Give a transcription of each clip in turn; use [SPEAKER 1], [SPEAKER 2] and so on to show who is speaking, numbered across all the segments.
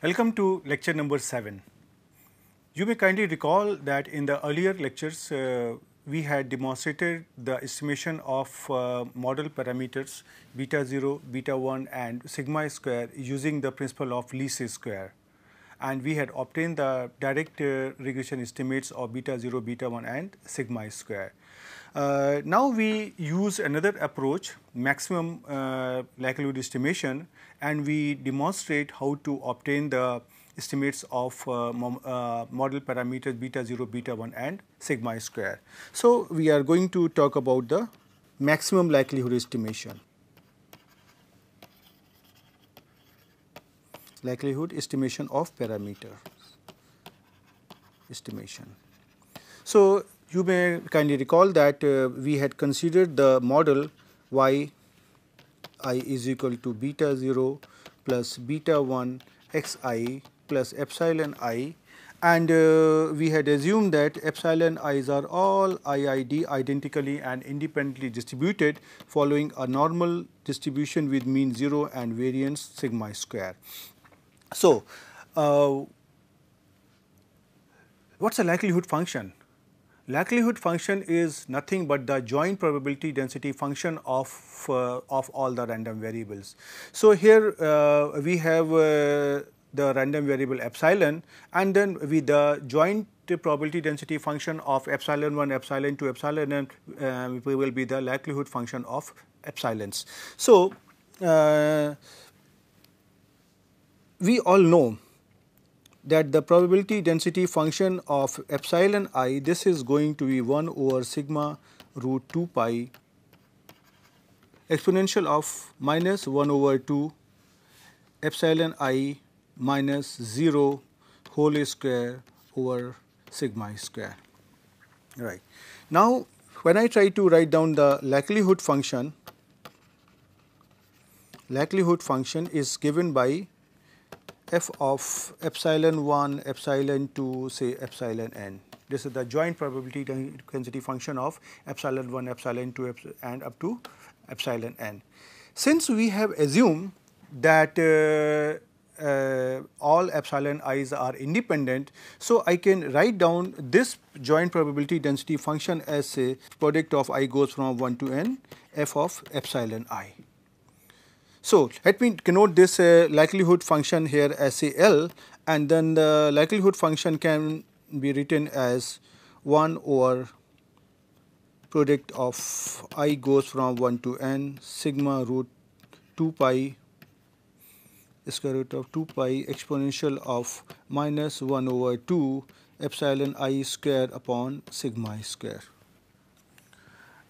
[SPEAKER 1] Welcome to lecture number 7. You may kindly recall that in the earlier lectures we had demonstrated the estimation of model parameters beta 0, beta 1 and sigma square using the principle of least square, and we had obtained the direct regression estimates of beta 0, beta 1 and sigma square. Now we use another approach, maximum likelihood estimation, and we demonstrate how to obtain the estimates of model parameters beta 0, beta 1 and sigma square. So, we are going to talk about the maximum likelihood estimation. Likelihood estimation of parameters estimation. So, you may kindly recall that we had considered the model y I is equal to beta 0 plus beta 1 xi plus epsilon I, and we had assumed that epsilon i's are all IID identically and independently distributed following a normal distribution with mean 0 and variance sigma square. So, what is a likelihood function? Likelihood function is nothing but the joint probability density function of all the random variables. So, here we have the random variable epsilon, and then with the joint probability density function of epsilon 1, epsilon 2, epsilon n will be the likelihood function of epsilons. So, we all know that the probability density function of epsilon I, this is going to be 1 over sigma root 2 pi exponential of minus 1 over 2 epsilon I minus 0 whole square over sigma square. Right. Now, when I try to write down the likelihood function is given by f of epsilon 1, epsilon 2, say epsilon n. This is the joint probability density function of epsilon 1, epsilon 2 and up to epsilon n. Since we have assumed that all epsilon i's are independent, so I can write down this joint probability density function as a product of I goes from 1 to n f of epsilon I. So, let me connote this likelihood function here as a L, and then the likelihood function can be written as 1 over product of I goes from 1 to n sigma root 2 pi square root of 2 pi exponential of minus 1 over 2 epsilon I square upon sigma square.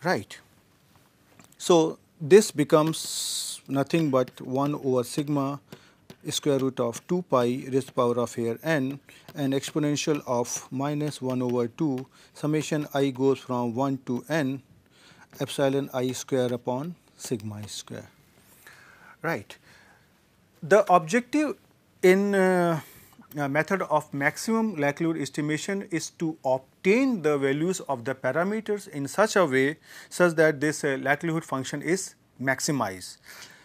[SPEAKER 1] Right. So, this becomes nothing but 1 over sigma square root of 2 pi raised to the power of here n and exponential of minus 1 over 2 summation I goes from 1 to n epsilon I square upon sigma square. Right. The objective in method of maximum likelihood estimation is to obtain the values of the parameters in such a way such that this likelihood function is maximized.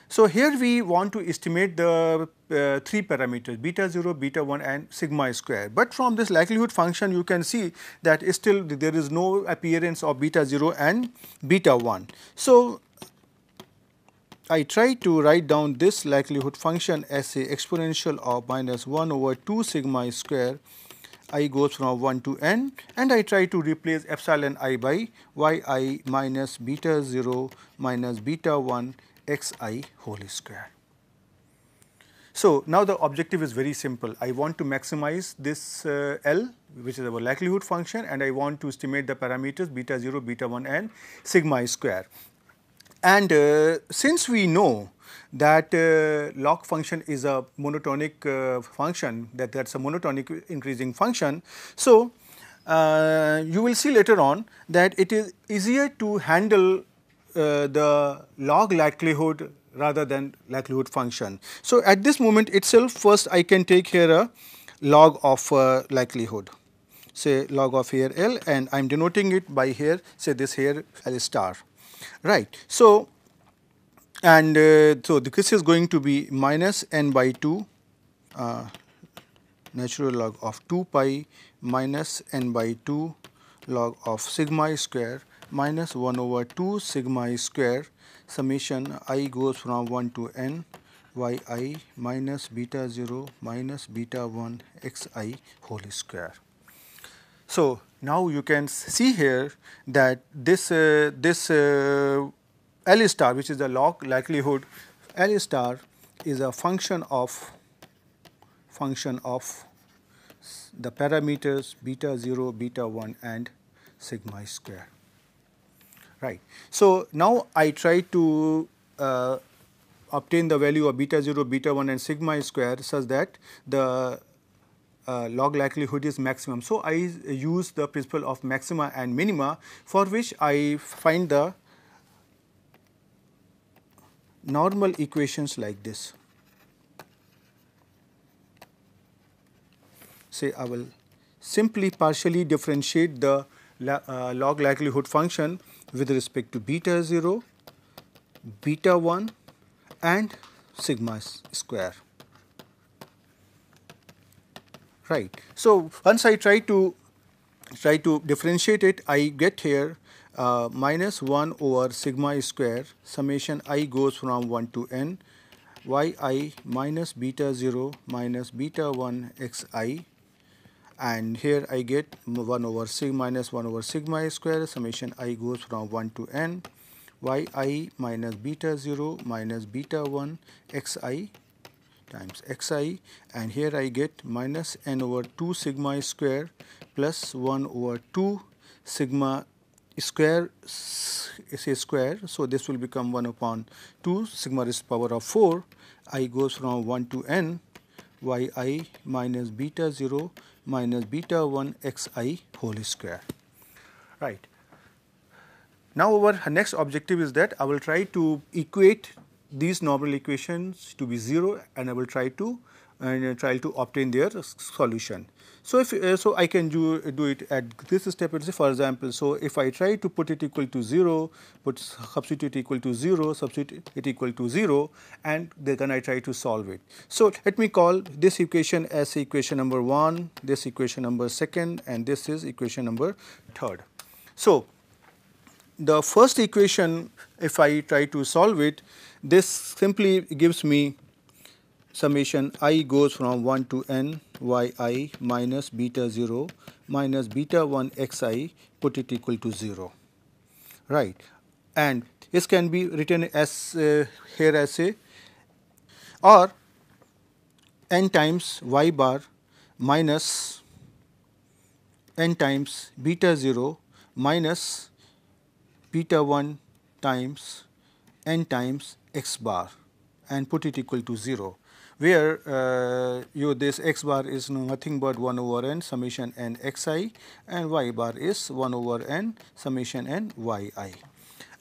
[SPEAKER 1] So, here we want to estimate the 3 parameters beta 0, beta 1 and sigma square, but from this likelihood function you can see that still there is no appearance of beta 0 and beta 1. So, I try to write down this likelihood function as a exponential of minus 1 over 2 sigma square I goes from 1 to n, and I try to replace epsilon I by yi minus beta 0 minus beta 1 xi whole square. So, now the objective is very simple. I want to maximize this L, which is our likelihood function, and I want to estimate the parameters beta 0, beta 1 and sigma square. And since we know that log function is a monotonic function, that's a monotonic increasing function. So, you will see later on that it is easier to handle the log likelihood rather than likelihood function. So, at this moment itself, first I can take here a log of likelihood, say log of here L, and I am denoting it by here, say this here L star, right. So, and so this is going to be minus n by 2 natural log of 2 pi minus n by 2 log of sigma I square minus 1 over 2 sigma I square summation I goes from 1 to n y I minus beta 0 minus beta 1 x I whole square. So, now you can see here that this L star, which is the log likelihood, L star is a function of the parameters beta 0, beta 1 and sigma I square. Right. So, now I try to obtain the value of beta 0, beta 1 and sigma I square such that the log likelihood is maximum. So, I use the principle of maxima and minima, for which I find the normal equations like this. Say I will simply partially differentiate the log likelihood function with respect to beta 0, beta 1 and sigma square. Right. So, once I try to differentiate it, I get here minus 1 over sigma square summation I goes from 1 to n y I minus beta 0 minus beta 1 x I, and here I get 1 over sigma minus 1 over sigma square summation I goes from 1 to n y I minus beta 0 minus beta 1 x I times x I, and here I get minus n over 2 sigma square plus 1 over 2 sigma square is a square. So, this will become 1 upon 2 sigma raised to the power of 4 I goes from 1 to n y I minus beta 0 minus beta 1 x I whole square. Right. Now, our next objective is that I will try to equate these normal equations to be 0, and I will try to obtain their solution. So, if so I can do it at this step. For example, so if I try to put it equal to 0, substitute equal to 0, substitute it equal to 0, and then I try to solve it. So, let me call this equation as equation number 1, this equation number 2, and this is equation number 3. So, the first equation, if I try to solve it, this simply gives me summation I goes from 1 to n y I minus beta 0 minus beta 1 x I, put it equal to 0. Right. And this can be written as here as a or n times y bar minus n times beta 0 minus beta 1 times n times x bar, and put it equal to 0, where this x bar is nothing but 1 over n summation n x I, and y bar is 1 over n summation n y I.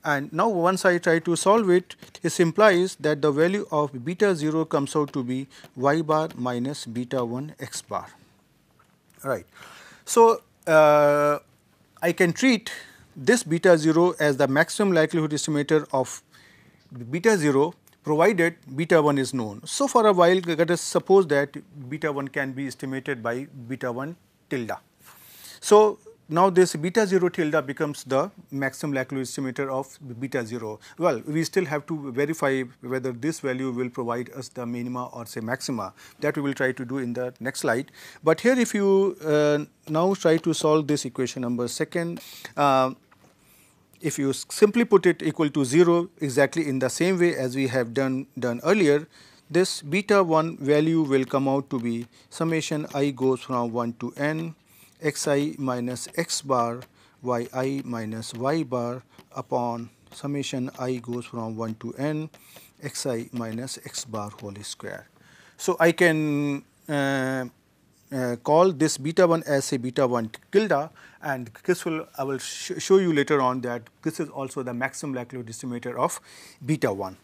[SPEAKER 1] And now, once I try to solve it, this implies that the value of beta 0 comes out to be y bar minus beta 1 x bar. Right. So, I can treat this beta 0 as the maximum likelihood estimator of beta 0, provided beta 1 is known. So, for a while, let us suppose that beta 1 can be estimated by beta 1 tilde. So, now this beta 0 tilde becomes the maximum likelihood estimator of beta 0. Well, we still have to verify whether this value will provide us the minima or say maxima. That we will try to do in the next slide. But here, if you now try to solve this equation number 2, if you simply put it equal to 0 exactly in the same way as we have done earlier, this beta 1 value will come out to be summation I goes from 1 to n x I minus x bar y I minus y bar upon summation I goes from 1 to n x I minus x bar whole square. So, I can call this beta 1 as a beta 1 tilde, and this will I will show you later on that this is also the maximum likelihood estimator of beta 1.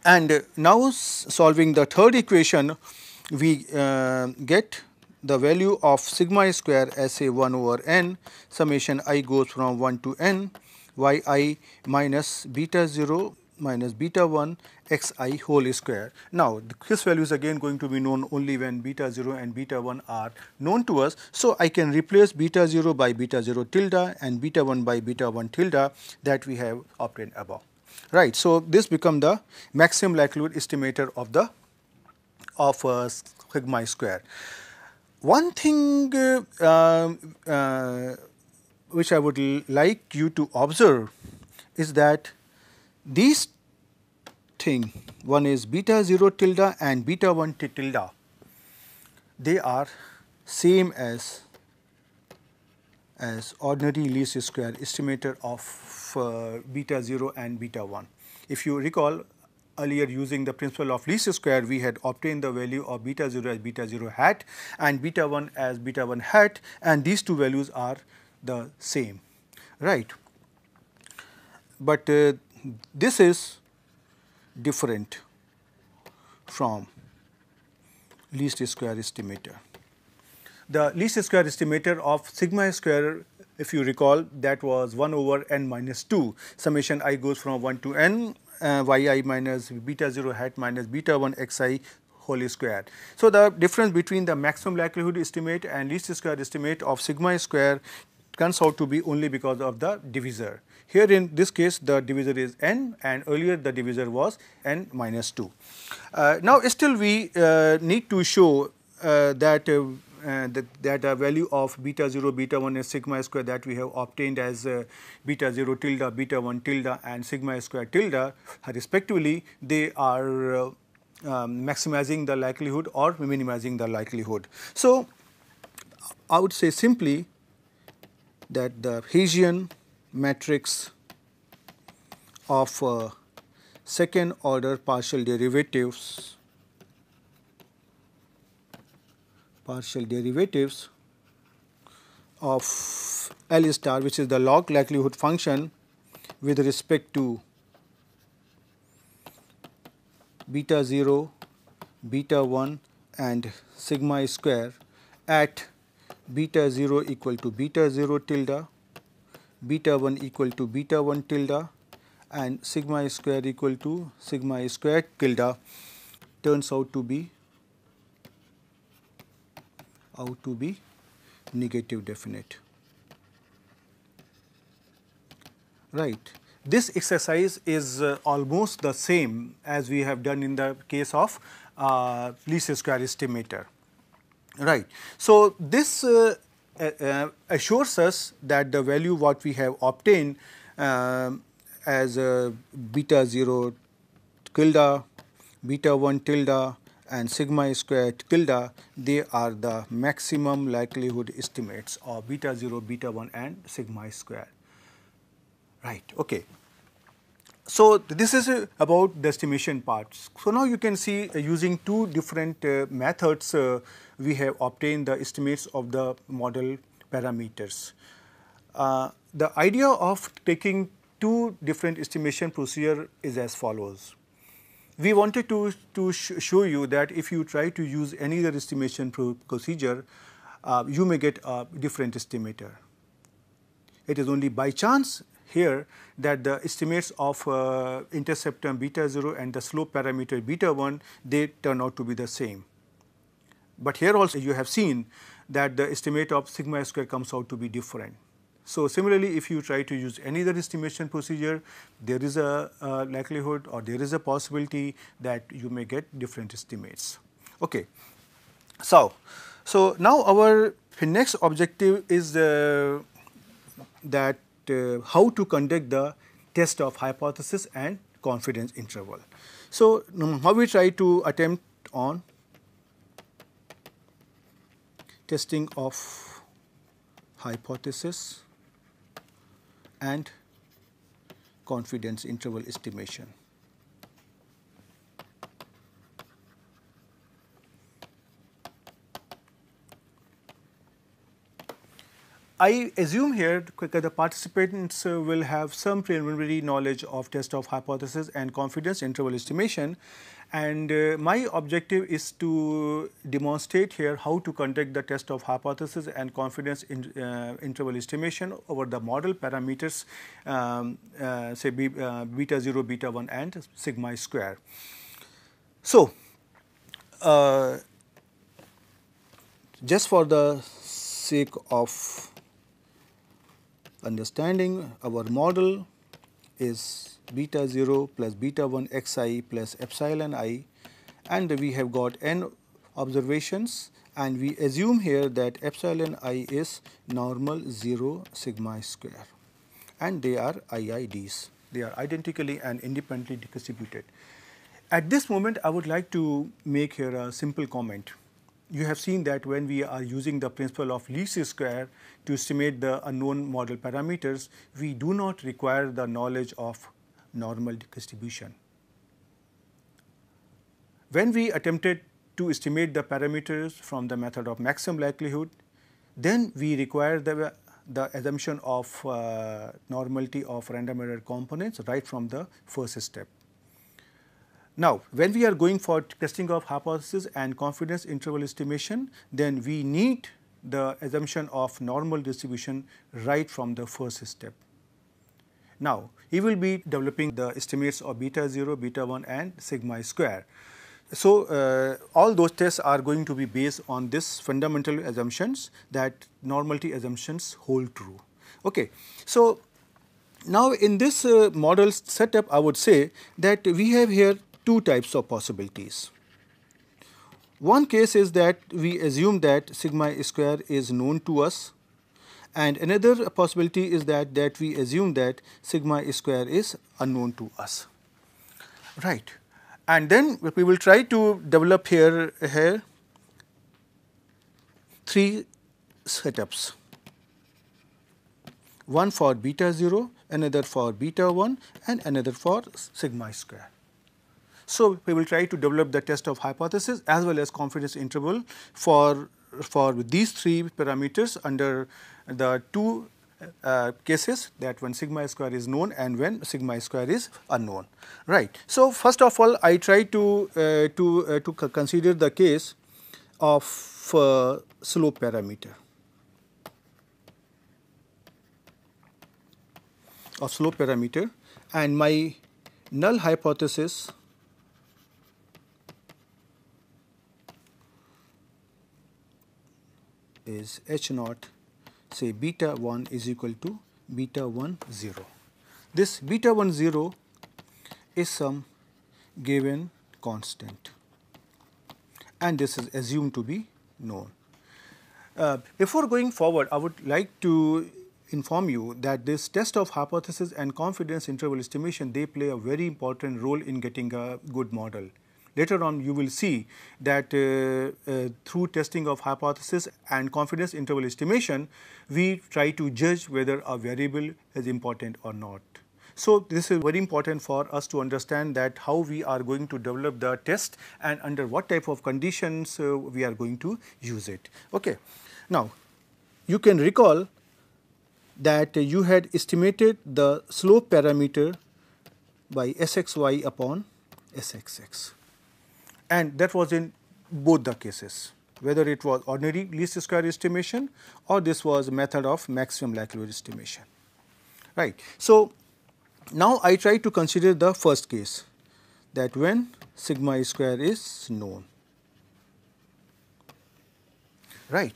[SPEAKER 1] And now, solving the third equation, we get the value of sigma square as a 1 over n summation I goes from 1 to n y I minus beta 0 minus beta 1 xi whole square. Now, this value is again going to be known only when beta 0 and beta 1 are known to us. So, I can replace beta 0 by beta 0 tilde and beta 1 by beta 1 tilde that we have obtained above. Right. So, this become the maximum likelihood estimator of the sigma square. One thing which I would like you to observe is that these thing, one is beta 0 tilde and beta 1 tilde, they are same as ordinary least square estimator of beta 0 and beta 1. If you recall, earlier using the principle of least square, we had obtained the value of beta 0 as beta 0 hat and beta 1 as beta 1 hat, and these two values are the same, right. But this is different from least square estimator. The least square estimator of sigma square, if you recall, that was 1 over n minus 2, summation I goes from 1 to n yi minus beta 0 hat minus beta 1 xi whole square. So, the difference between the maximum likelihood estimate and least square estimate of sigma square turns out to be only because of the divisor. Here in this case, the divisor is n, and earlier the divisor was n minus 2. Now, still we need to show that the value of beta 0, beta 1 and sigma square that we have obtained as beta 0 tilde, beta 1 tilde and sigma square tilde respectively, they are maximizing the likelihood or minimizing the likelihood. So, I would say simply that the Hessian matrix of second order partial derivatives of L star, which is the log likelihood function with respect to beta 0, beta 1 and sigma square at beta 0 equal to beta 0 tilde, beta 1 equal to beta 1 tilde and sigma square equal to sigma square tilde turns out to be negative definite. Right. This exercise is almost the same as we have done in the case of least square estimator. Right. So, this assures us that the value what we have obtained as beta 0 tilde, beta 1 tilde and sigma square tilde, they are the maximum likelihood estimates of beta 0, beta 1 and sigma square. Right. Okay. So, this is about the estimation parts. So, now you can see using two different methods we have obtained the estimates of the model parameters. The idea of taking two different estimation procedure is as follows. We wanted to show you that if you try to use any other estimation procedure, you may get a different estimator. It is only by chance here that the estimates of intercept term beta 0 and the slope parameter beta 1, they turn out to be the same. But here also you have seen that the estimate of sigma square comes out to be different. So, similarly, if you try to use any other estimation procedure, there is a likelihood or there is a possibility that you may get different estimates. Okay. So now our next objective is that how to conduct the test of hypothesis and confidence interval. So, how we try to attempt on testing of hypothesis and confidence interval estimation. I assume here the participants will have some preliminary knowledge of test of hypothesis and confidence interval estimation, and my objective is to demonstrate here how to conduct the test of hypothesis and confidence interval estimation over the model parameters, say beta 0, beta 1 and sigma square. So, just for the sake of understanding, our model is beta 0 plus beta 1 xi plus epsilon I, and we have got n observations, and we assume here that epsilon I is normal 0 sigma square, and they are IIDs. They are identically and independently distributed. At this moment, I would like to make here a simple comment. You have seen that when we are using the principle of least square to estimate the unknown model parameters, we do not require the knowledge of normal distribution. When we attempted to estimate the parameters from the method of maximum likelihood, then we require the assumption of normality of random error components right from the first step. Now, when we are going for testing of hypothesis and confidence interval estimation, then we need the assumption of normal distribution right from the first step. Now, he will be developing the estimates of beta 0, beta 1 and sigma square. So, all those tests are going to be based on this fundamental assumptions that normality assumptions hold true. Okay. So, now in this model setup, I would say that we have here two types of possibilities. One case is that we assume that sigma square is known to us, and another possibility is that we assume that sigma square is unknown to us. Right. And then we will try to develop here three setups. One for beta 0, another for beta 1 and another for sigma square. So, we will try to develop the test of hypothesis as well as confidence interval for these three parameters under the two cases, that when sigma square is known and when sigma square is unknown. Right. So, first of all, I try to consider the case of slope parameter. And my null hypothesis is H naught, say beta 1 is equal to beta 1 0. This beta 1 0 is some given constant, and this is assumed to be known. Before going forward, I would like to inform you that this test of hypothesis and confidence interval estimation, they play a very important role in getting a good model. Later on, you will see that through testing of hypothesis and confidence interval estimation, we try to judge whether a variable is important or not. So, this is very important for us to understand that how we are going to develop the test and under what type of conditions we are going to use it. Okay. Now, you can recall that you had estimated the slope parameter by Sxy upon Sxx, and that was in both the cases, whether it was ordinary least square estimation or this was method of maximum likelihood estimation. Right. So, now I try to consider the first case, that when sigma square is known. Right.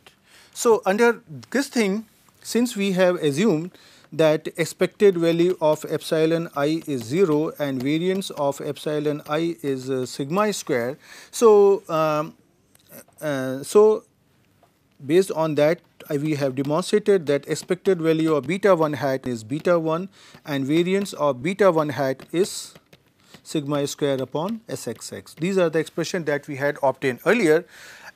[SPEAKER 1] So, under this thing, since we have assumed that expected value of epsilon I is 0 and variance of epsilon I is sigma square. So, based on that, we have demonstrated that expected value of beta 1 hat is beta 1 and variance of beta 1 hat is sigma square upon Sxx. These are the expressions that we had obtained earlier,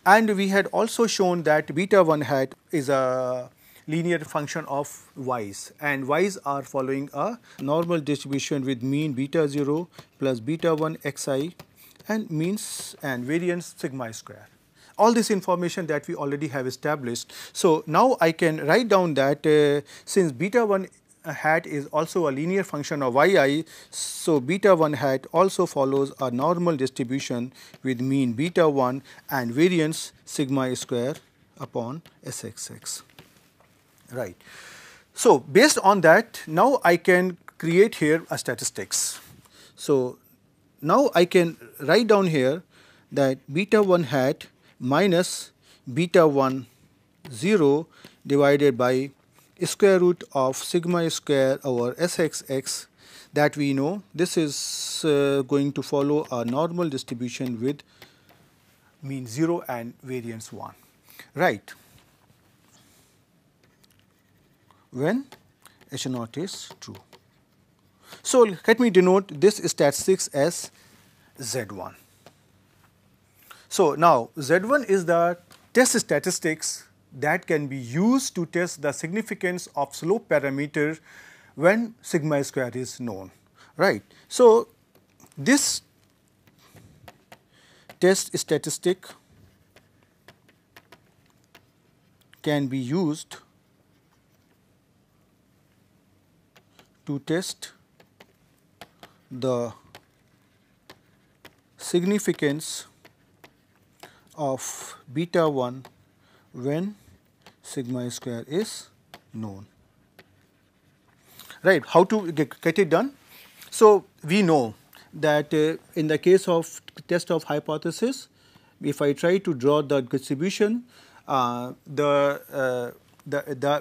[SPEAKER 1] and we had also shown that beta 1 hat is a linear function of y's, and y's are following a normal distribution with mean beta 0 plus beta 1 xi and means and variance sigma square. all this information that we already have established. So, now I can write down that since beta 1 hat is also a linear function of yi, so beta 1 hat also follows a normal distribution with mean beta 1 and variance sigma square upon sxx. Right. So, based on that, now I can create here a statistics. So, now I can write down here that beta 1 hat minus beta 1 0 divided by square root of sigma square over sxx, that we know this is going to follow a normal distribution with mean 0 and variance 1, right, when H naught is true. So, let me denote this statistics as Z1. So, now Z1 is the test statistics that can be used to test the significance of slope parameter when sigma square is known, right. So, this test statistic can be used to test the significance of beta 1 when sigma square is known, right. How to get it done? So, we know that in the case of test of hypothesis, if I try to draw the distribution, the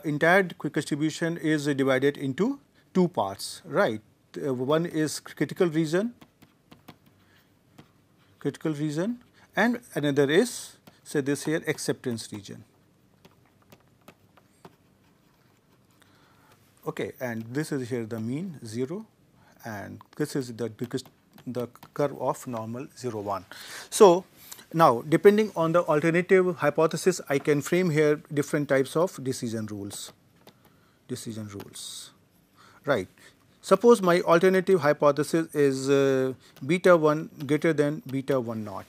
[SPEAKER 1] entire distribution is divided into two parts, right. One is critical region, and another is, say this here, acceptance region. Okay, and this is here the mean 0, and this is the curve of normal 0 1. So, now depending on the alternative hypothesis, I can frame here different types of decision rules, right. Suppose my alternative hypothesis is beta 1 greater than beta 1 naught.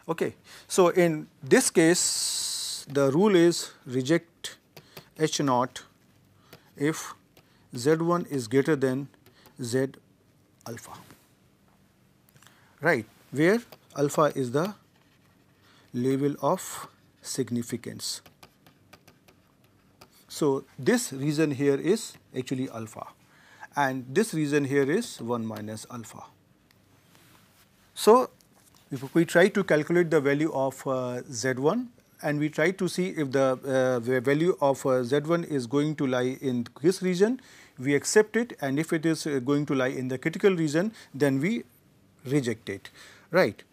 [SPEAKER 1] Okay. So, in this case, the rule is reject H naught if Z1 is greater than Z alpha, right, where alpha is the level of significance. So, this region here is actually alpha, and this region here is 1 minus alpha. So, if we try to calculate the value of Z1 and we try to see if the value of Z1 is going to lie in this region, we accept it, and if it is going to lie in the critical region, then we reject it, right.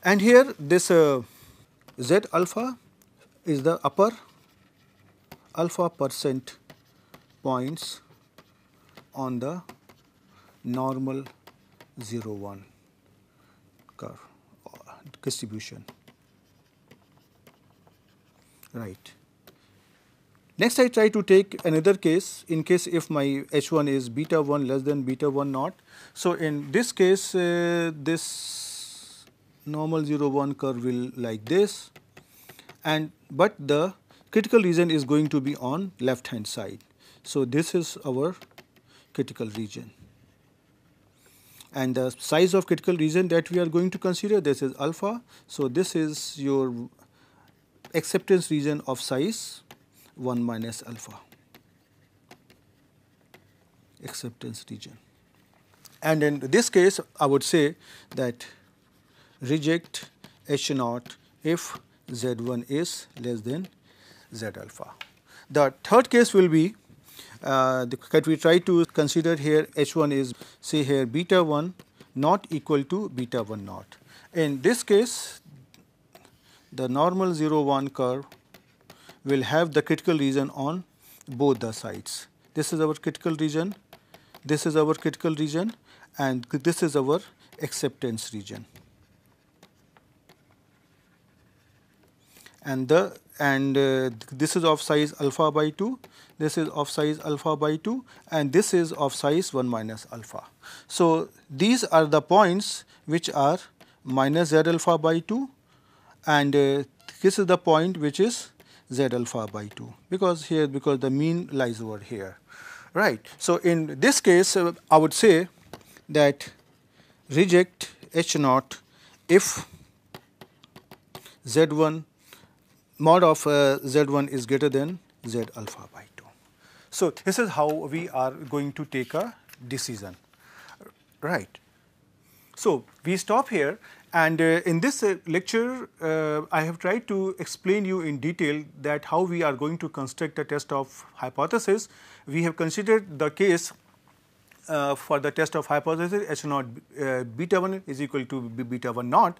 [SPEAKER 1] And here this Z alpha is the upper alpha percent points on the normal 0 1 curve distribution, right. Next, I try to take another case, in case if my H1 is beta 1 less than beta 1 naught. So, in this case this normal 0 1 curve will like this, and but the critical region is going to be on left hand side. So, this is our critical region, and the size of critical region that we are going to consider, this is alpha. So, this is your acceptance region of size 1 minus alpha, acceptance region. And in this case, I would say that reject H naught if Z1 is less than Z alpha. The third case will be that we try to consider here H1 is, say here beta 1 not equal to beta 1 naught. In this case, the normal 0 1 curve will have the critical region on both the sides. This is our critical region, this is our critical region, and this is our acceptance region. And this is of size alpha by 2, this is of size alpha by 2, and this is of size 1 minus alpha. So, these are the points which are minus Z alpha by 2 and this is the point which is z alpha by 2, because the mean lies over here, right. So, in this case I would say that reject H naught if Z1 mod of Z1 is greater than Z alpha by 2. So, this is how we are going to take a decision, right. So, we stop here, and in this lecture I have tried to explain you in detail that how we are going to construct a test of hypothesis. We have considered the case for the test of hypothesis H naught beta 1 is equal to beta 1 naught,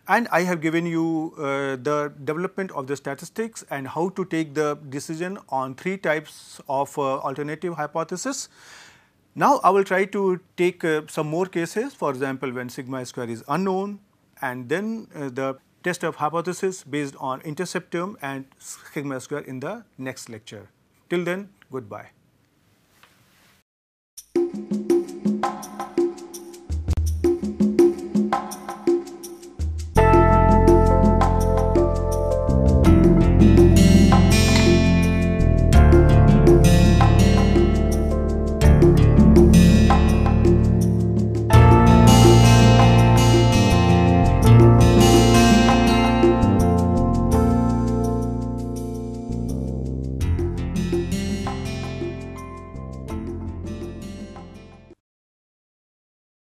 [SPEAKER 1] and I have given you the development of the statistics and how to take the decision on 3 types of alternative hypothesis. Now, I will try to take some more cases, for example, when sigma square is unknown, and then the test of hypothesis based on intercept term and sigma square in the next lecture. Till then, goodbye.